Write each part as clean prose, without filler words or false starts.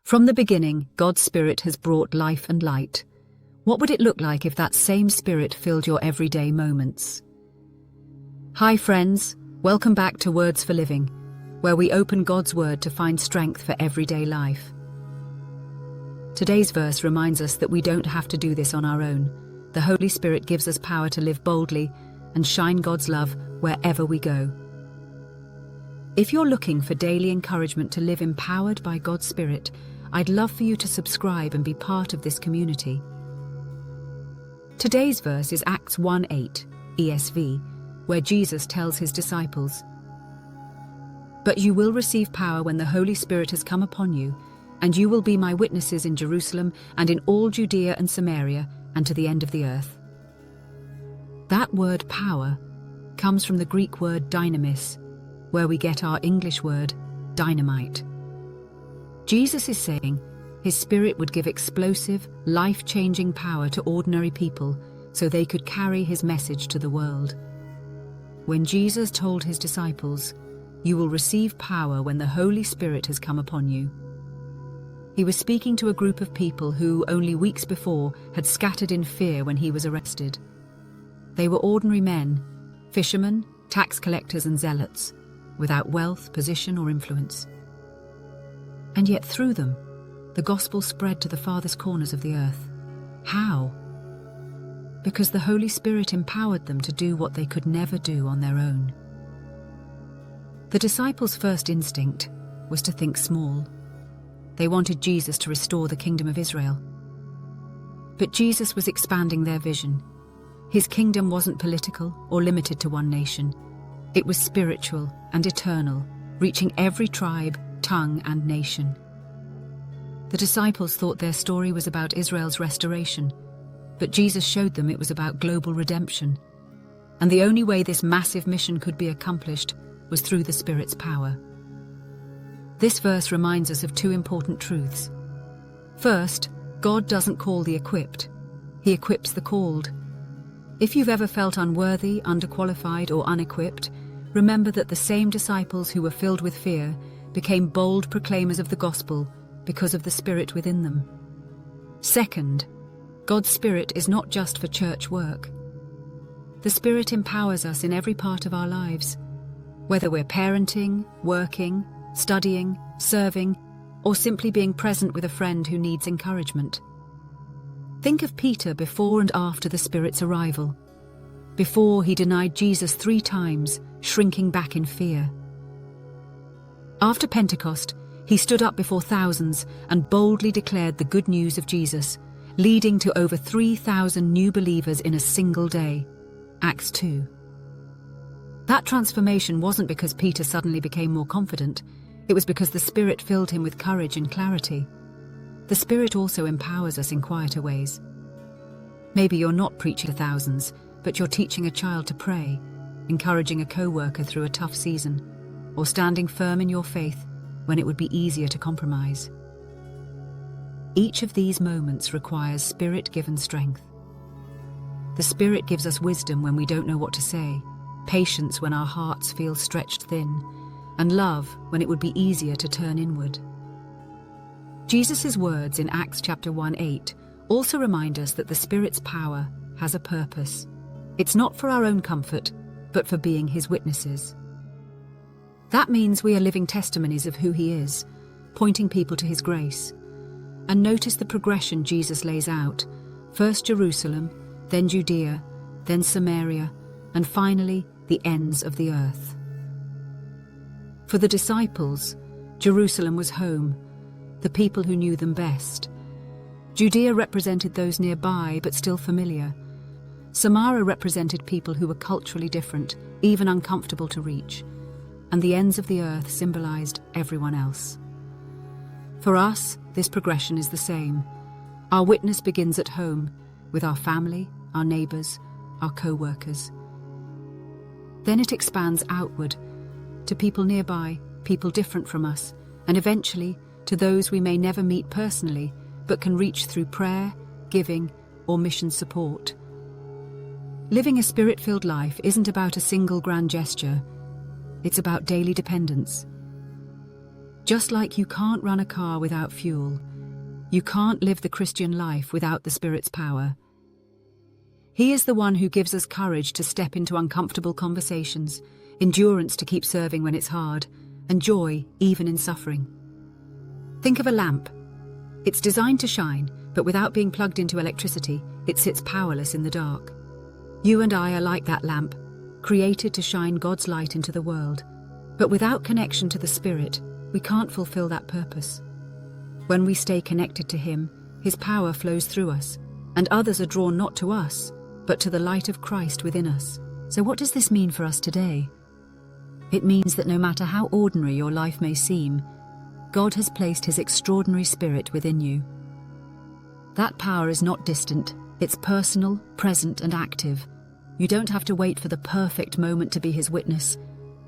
From the beginning, God's Spirit has brought life and light. What would it look like if that same Spirit filled your everyday moments? Hi friends, welcome back to Words for Living, where we open God's Word to find strength for everyday life. Today's verse reminds us that we don't have to do this on our own. The Holy Spirit gives us power to live boldly and shine God's love wherever we go. If you're looking for daily encouragement to live empowered by God's Spirit, I'd love for you to subscribe and be part of this community. Today's verse is Acts 1:8, ESV, where Jesus tells his disciples, "But you will receive power when the Holy Spirit has come upon you, and you will be my witnesses in Jerusalem and in all Judea and Samaria and to the end of the earth." That word power comes from the Greek word dynamis, where we get our English word dynamite. Jesus is saying his Spirit would give explosive, life-changing power to ordinary people so they could carry his message to the world. When Jesus told his disciples, "You will receive power when the Holy Spirit has come upon you," he was speaking to a group of people who, only weeks before, had scattered in fear when he was arrested. They were ordinary men, fishermen, tax collectors and zealots, without wealth, position or influence. And yet through them, the gospel spread to the farthest corners of the earth. How? Because the Holy Spirit empowered them to do what they could never do on their own. The disciples' first instinct was to think small. They wanted Jesus to restore the kingdom of Israel. But Jesus was expanding their vision. His kingdom wasn't political or limited to one nation. It was spiritual and eternal, reaching every tribe, tongue, and nation. The disciples thought their story was about Israel's restoration, but Jesus showed them it was about global redemption. And the only way this massive mission could be accomplished was through the Spirit's power. This verse reminds us of two important truths. First, God doesn't call the equipped. He equips the called. If you've ever felt unworthy, underqualified, or unequipped, remember that the same disciples who were filled with fear became bold proclaimers of the gospel because of the Spirit within them. Second, God's Spirit is not just for church work. The Spirit empowers us in every part of our lives, whether we're parenting, working, studying, serving, or simply being present with a friend who needs encouragement. Think of Peter before and after the Spirit's arrival. Before, he denied Jesus 3 times, shrinking back in fear. After Pentecost, he stood up before thousands and boldly declared the good news of Jesus, leading to over 3,000 new believers in a single day. Acts 2. That transformation wasn't because Peter suddenly became more confident. It was because the Spirit filled him with courage and clarity. The Spirit also empowers us in quieter ways. Maybe you're not preaching to thousands, but you're teaching a child to pray, encouraging a co-worker through a tough season, or standing firm in your faith when it would be easier to compromise. Each of these moments requires Spirit-given strength. The Spirit gives us wisdom when we don't know what to say, patience when our hearts feel stretched thin, and love when it would be easier to turn inward. Jesus' words in Acts chapter 1:8 also remind us that the Spirit's power has a purpose. It's not for our own comfort, but for being his witnesses. That means we are living testimonies of who he is, pointing people to his grace. And notice the progression Jesus lays out. First Jerusalem, then Judea, then Samaria, and finally the ends of the earth. For the disciples, Jerusalem was home, the people who knew them best. Judea represented those nearby but still familiar. Samaria represented people who were culturally different, even uncomfortable to reach. And the ends of the earth symbolized everyone else. For us, this progression is the same. Our witness begins at home, with our family, our neighbors, our co-workers. Then it expands outward, to people nearby, people different from us, and eventually to those we may never meet personally, but can reach through prayer, giving, or mission support. Living a Spirit-filled life isn't about a single grand gesture. It's about daily dependence. Just like you can't run a car without fuel, you can't live the Christian life without the Spirit's power. He is the one who gives us courage to step into uncomfortable conversations, endurance to keep serving when it's hard, and joy even in suffering. Think of a lamp. It's designed to shine, but without being plugged into electricity, it sits powerless in the dark. You and I are like that lamp, created to shine God's light into the world. But without connection to the Spirit, we can't fulfill that purpose. When we stay connected to Him, His power flows through us, and others are drawn not to us, but to the light of Christ within us. So what does this mean for us today? It means that no matter how ordinary your life may seem, God has placed His extraordinary Spirit within you. That power is not distant, it's personal, present, and active. You don't have to wait for the perfect moment to be His witness.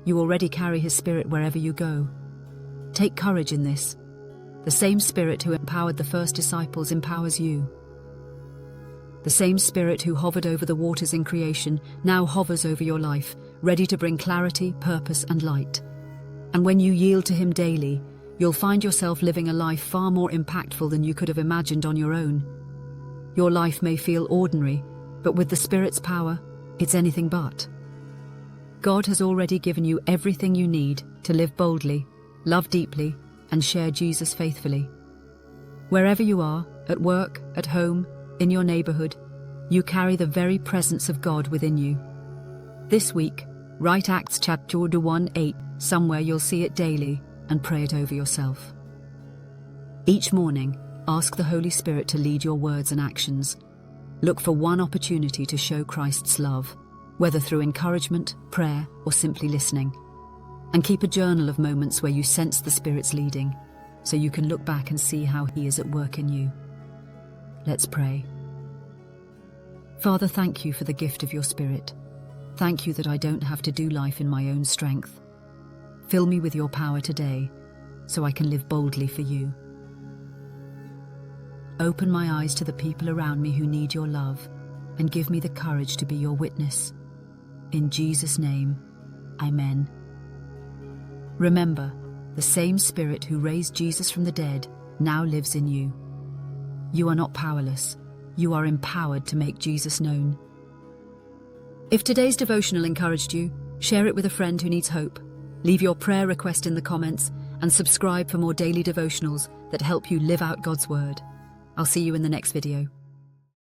You already carry His Spirit wherever you go. Take courage in this. The same Spirit who empowered the first disciples empowers you. The same Spirit who hovered over the waters in creation now hovers over your life, ready to bring clarity, purpose, and light. And when you yield to Him daily, you'll find yourself living a life far more impactful than you could have imagined on your own. Your life may feel ordinary, but with the Spirit's power, it's anything but. God has already given you everything you need to live boldly, love deeply, and share Jesus faithfully. Wherever you are, at work, at home, in your neighborhood, you carry the very presence of God within you. This week, write Acts chapter 1:8 somewhere you'll see it daily and pray it over yourself. Each morning, ask the Holy Spirit to lead your words and actions. Look for one opportunity to show Christ's love, whether through encouragement, prayer, or simply listening. And keep a journal of moments where you sense the Spirit's leading, so you can look back and see how He is at work in you. Let's pray. Father, thank you for the gift of your Spirit. Thank you that I don't have to do life in my own strength. Fill me with your power today, so I can live boldly for you. Open my eyes to the people around me who need your love, and give me the courage to be your witness. In Jesus' name, Amen. Remember, the same Spirit who raised Jesus from the dead now lives in you. You are not powerless. You are empowered to make Jesus known. If today's devotional encouraged you, share it with a friend who needs hope. Leave your prayer request in the comments and subscribe for more daily devotionals that help you live out God's Word. I'll see you in the next video.